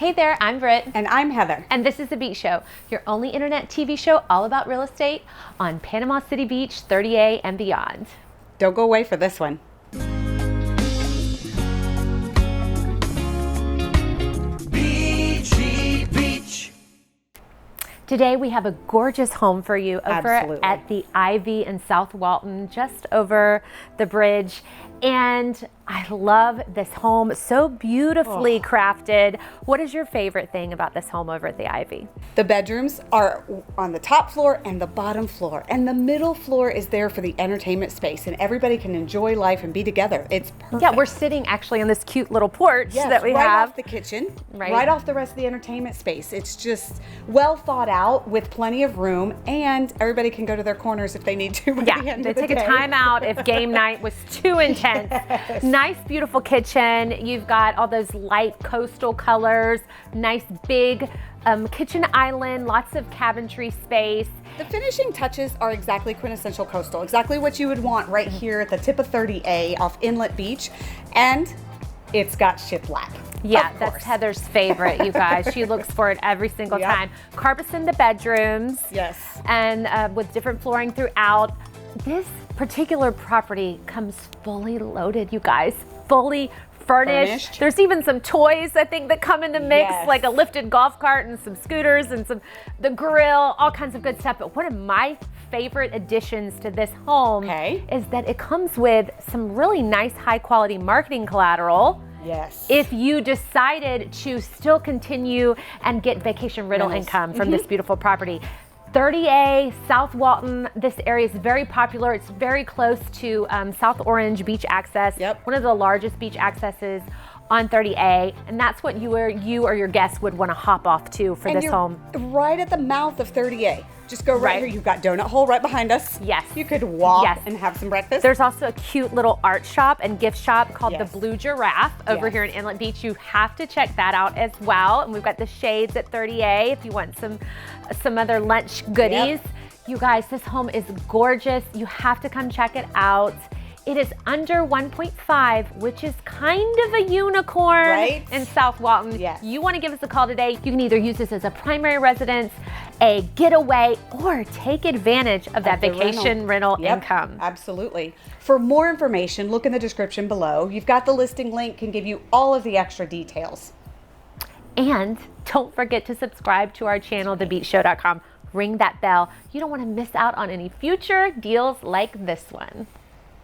Hey there, I'm Britt. And I'm Heather. And this is The Beach Show, your only internet TV show all about real estate on Panama City Beach, 30A and beyond. Don't go away for this one. Beachy Beach. Today we have a gorgeous home for you over Absolutely. at the Ivy in South Walton, just over the bridge. And I love this home, so beautifully crafted. What is your favorite thing about this home over at the Ivy? The bedrooms are on the top floor and the bottom floor, and the middle floor is there for the entertainment space, and everybody can enjoy life and be together. It's perfect. Yeah, we're sitting actually on this cute little porch that we right have. off the kitchen, Right. right off the rest of the entertainment space. It's just well thought out with plenty of room, and everybody can go to their corners if they need to. By the Yeah, end they of the take a day. time out if game night was too intense. Nice, beautiful kitchen. You've got all those light coastal colors, nice big kitchen island, lots of cabinetry space. The finishing touches are exactly quintessential coastal, exactly what you would want right here at the tip of 30A off Inlet Beach, and it's got shiplap. Yeah, Of that's course. Heather's favorite, you guys. She looks for it every single Yep. time. Carpets in the bedrooms. Yes. And with different flooring throughout. This particular property comes fully loaded, you guys. Fully furnished. There's even some toys, I think, that come in the mix, Yes. like a lifted golf cart and some scooters and the grill, all kinds of good stuff. But one of my favorite additions to this home is that it comes with some really nice, high quality marketing collateral. Yes. If you decided to still continue and get vacation rental income from this beautiful property. 30A, South Walton, this area is very popular. It's very close to South Orange beach access. Yep. One of the largest beach accesses on 30A, and that's what you or your guests would want to hop off to for this home. Right at the mouth of 30A. Just go right here. You've got Donut Hole right behind us. Yes. You could walk and have some breakfast. There's also a cute little art shop and gift shop called the Blue Giraffe over here in Inlet Beach. You have to check that out as well. And we've got the shades at 30A if you want some other lunch goodies. You guys, this home is gorgeous. You have to come check it out. It is under 1.5, which is kind of a unicorn in South Walton. Yes. You want to give us a call today. You can either use this as a primary residence, a getaway, or take advantage of that vacation rental income. Absolutely. For more information, look in the description below. You've got the listing link, can give you all of the extra details. And don't forget to subscribe to our channel, thebeachshow.com. Ring that bell. You don't want to miss out on any future deals like this one.